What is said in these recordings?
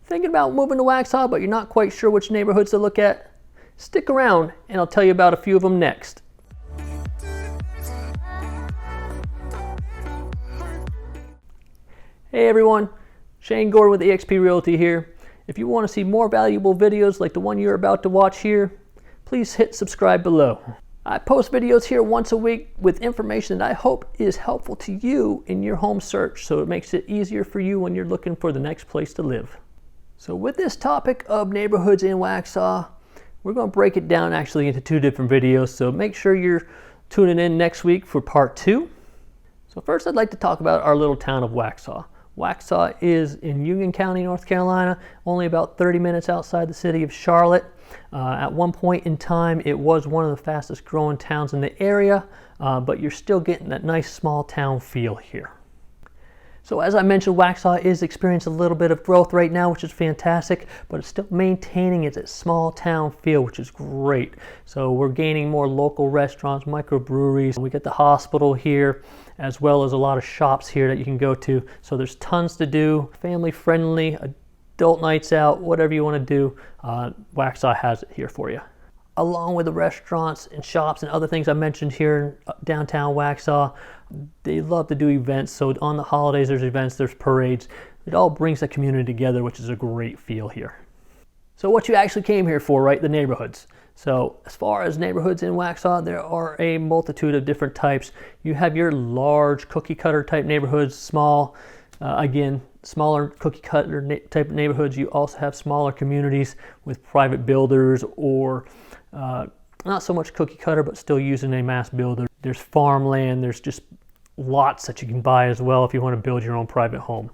Thinking about moving to Waxhaw, but you're not quite sure which neighborhoods to look at? Stick around and I'll tell you about a few of them next. Hey everyone, Shane Gordon with eXp Realty here. If you want to see more valuable videos like the one you're about to watch here, please hit subscribe below. I post videos here once a week with information that I hope is helpful to you in your home search, so it makes it easier for you when you're looking for the next place to live. So with this topic of neighborhoods in Waxhaw, we're going to break it down actually into two different videos, so make sure you're tuning in next week for part 2. So first I'd like to talk about our little town of Waxhaw. Waxhaw is in Union County, North Carolina, only about 30 minutes outside the city of Charlotte. At one point in time, it was one of the fastest growing towns in the area, but you're still getting that nice small town feel here. So as I mentioned, Waxhaw is experiencing a little bit of growth right now, which is fantastic, but it's still maintaining its small town feel, which is great. So we're gaining more local restaurants, microbreweries. We get the hospital here, as well as a lot of shops here that you can go to. So there's tons to do, family friendly, adult nights out, whatever you want to do, Waxhaw has it here for you. Along with the restaurants and shops and other things I mentioned here in downtown Waxhaw, they love to do events. So on the holidays, there's events, there's parades. It all brings the community together, which is a great feel here. So what you actually came here for, right? The neighborhoods. So as far as neighborhoods in Waxhaw, there are a multitude of different types. You have your large cookie cutter type neighborhoods, small, again, smaller cookie cutter type neighborhoods. You also have smaller communities with private builders or not so much cookie cutter, but still using a mass builder. There's farmland, there's just lots that you can buy as well if you want to build your own private home.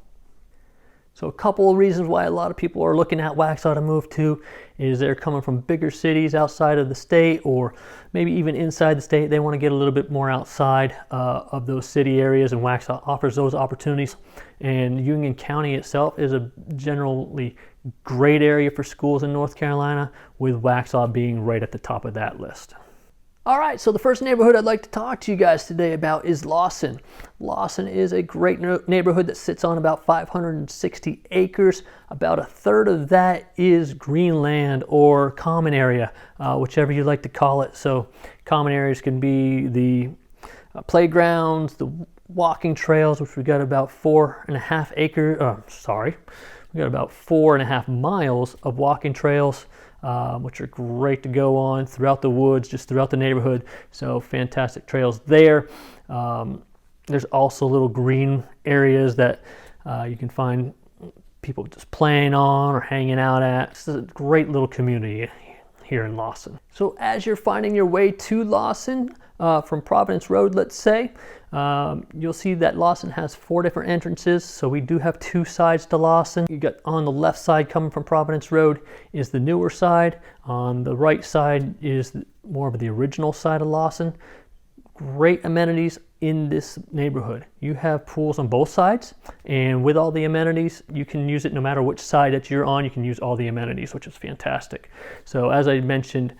So a couple of reasons why a lot of people are looking at Waxhaw to move to is they're coming from bigger cities outside of the state, or maybe even inside the state. They want to get a little bit more outside of those city areas, and Waxhaw offers those opportunities. And Union County itself is a generally great area for schools in North Carolina, with Waxhaw being right at the top of that list. All right, so the first neighborhood I'd like to talk to you guys today about is Lawson. Lawson is a great neighborhood that sits on about 560 acres. About a third of that is greenland or common area, whichever you like to call it. So common areas can be the playgrounds, the walking trails, which we got about 4.5 acres, we got about 4.5 miles of walking trails, which are great to go on throughout the woods, just throughout the neighborhood. So fantastic trails there. There's also little green areas that you can find people just playing on or hanging out at. It's a great little community here in Lawson. So as you're finding your way to Lawson from Providence Road, let's say, you'll see that Lawson has 4 different entrances. So we do have 2 sides to Lawson. You got on the left side coming from Providence Road is the newer side. On the right side is more of the original side of Lawson. Great amenities in this neighborhood. You have pools on both sides, and with all the amenities, you can use it no matter which side that you're on. You can use all the amenities, which is fantastic. So as I mentioned,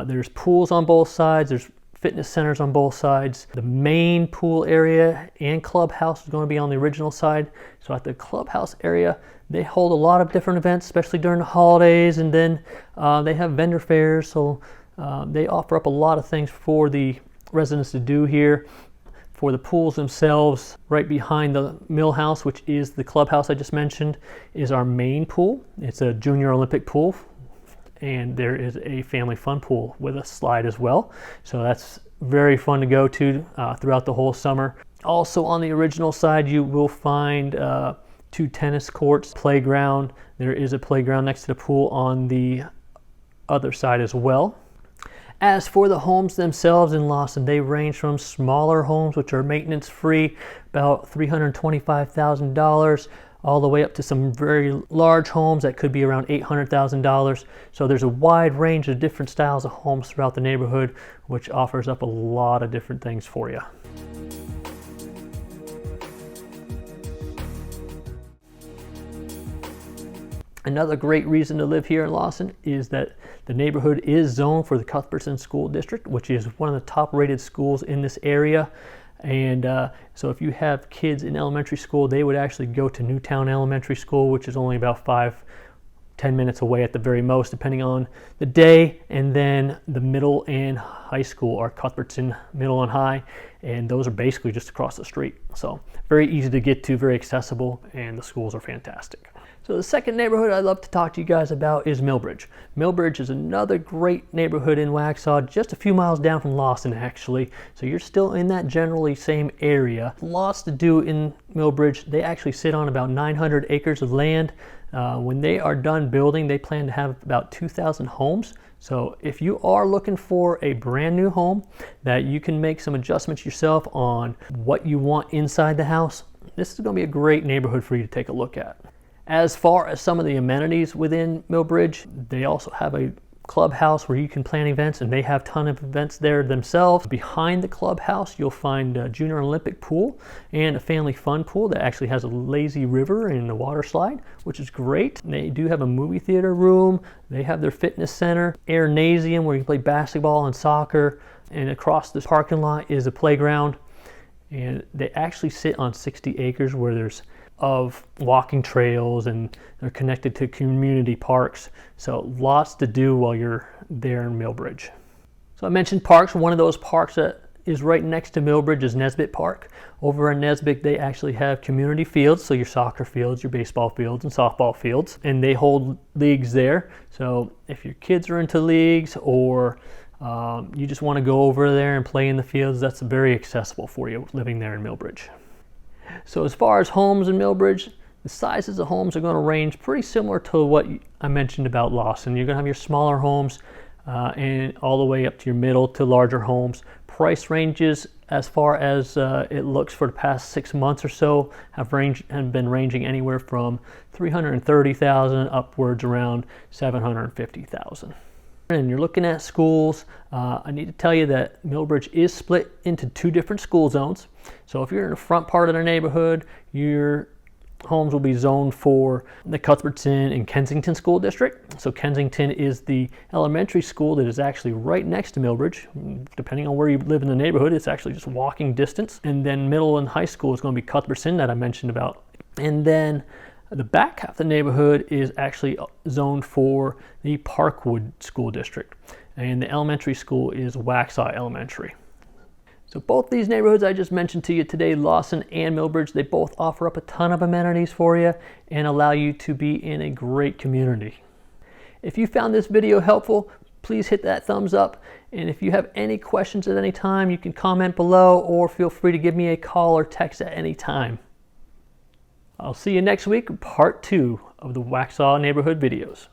there's pools on both sides. There's fitness centers on both sides. The main pool area and clubhouse is going to be on the original side. So at the clubhouse area, they hold a lot of different events, especially during the holidays, and then they have vendor fairs. So they offer up a lot of things for the residents to do here. For the pools themselves, right behind the Mill House, which is the clubhouse I just mentioned, is our main pool. It's a junior Olympic pool, and there is a family fun pool with a slide as well. So that's very fun to go to throughout the whole summer. Also on the original side, you will find 2 tennis courts, playground. There is a playground next to the pool on the other side as well. As for the homes themselves in Lawson, they range from smaller homes, which are maintenance free, about $325,000, all the way up to some very large homes that could be around $800,000. So there's a wide range of different styles of homes throughout the neighborhood, which offers up a lot of different things for you. Another great reason to live here in Lawson is that the neighborhood is zoned for the Cuthbertson School District, which is one of the top rated schools in this area. And so if you have kids in elementary school, they would actually go to Newtown Elementary School, which is only about 5 10 minutes away at the very most, depending on the day. And then the middle and high school are Cuthbertson Middle and High, and those are basically just across the street. So very easy to get to, very accessible, and the schools are fantastic. So the second neighborhood I'd love to talk to you guys about is Millbridge. Millbridge is another great neighborhood in Waxhaw, just a few miles down from Lawson actually. So you're still in that generally same area. Lots to do in Millbridge. They actually sit on about 900 acres of land. When they are done building, they plan to have about 2,000 homes. So if you are looking for a brand new home that you can make some adjustments yourself on what you want inside the house, this is going to be a great neighborhood for you to take a look at. As far as some of the amenities within Millbridge, they also have a clubhouse where you can plan events, and they have a ton of events there themselves. Behind the clubhouse, you'll find a Junior Olympic pool and a family fun pool that actually has a lazy river and a water slide, which is great. They do have a movie theater room. They have their fitness center, Airnasium, where you can play basketball and soccer. And across this parking lot is a playground. And they actually sit on 60 acres where there's of walking trails, and they're connected to community parks. So lots to do while you're there in Millbridge. So I mentioned parks. One of those parks that is right next to Millbridge is Nesbitt Park. Over in Nesbitt, they actually have community fields, so your soccer fields, your baseball fields, and softball fields, and they hold leagues there. So if your kids are into leagues, or you just want to go over there and play in the fields, that's very accessible for you living there in Millbridge. So as far as homes in Millbridge, the sizes of homes are going to range pretty similar to what I mentioned about Lawson. You're going to have your smaller homes and all the way up to your middle to larger homes. Price ranges, as far as it looks for the past 6 months or so, have been ranging anywhere from $330,000 upwards around $750,000. And you're looking at schools, I need to tell you that Millbridge is split into 2 different school zones. So if you're in the front part of the neighborhood, your homes will be zoned for the Cuthbertson and Kensington School District. So Kensington is the elementary school that is actually right next to Millbridge. Depending on where you live in the neighborhood, it's actually just walking distance. And then middle and high school is going to be Cuthbertson that I mentioned about. And then the back half of the neighborhood is actually zoned for the Parkwood School District, and the elementary school is Waxhaw Elementary. So both these neighborhoods I just mentioned to you today, Lawson and Millbridge, they both offer up a ton of amenities for you and allow you to be in a great community. If you found this video helpful, please hit that thumbs up, and if you have any questions at any time, you can comment below or feel free to give me a call or text at any time. I'll see you next week, part 2 of the Waxhaw neighborhood videos.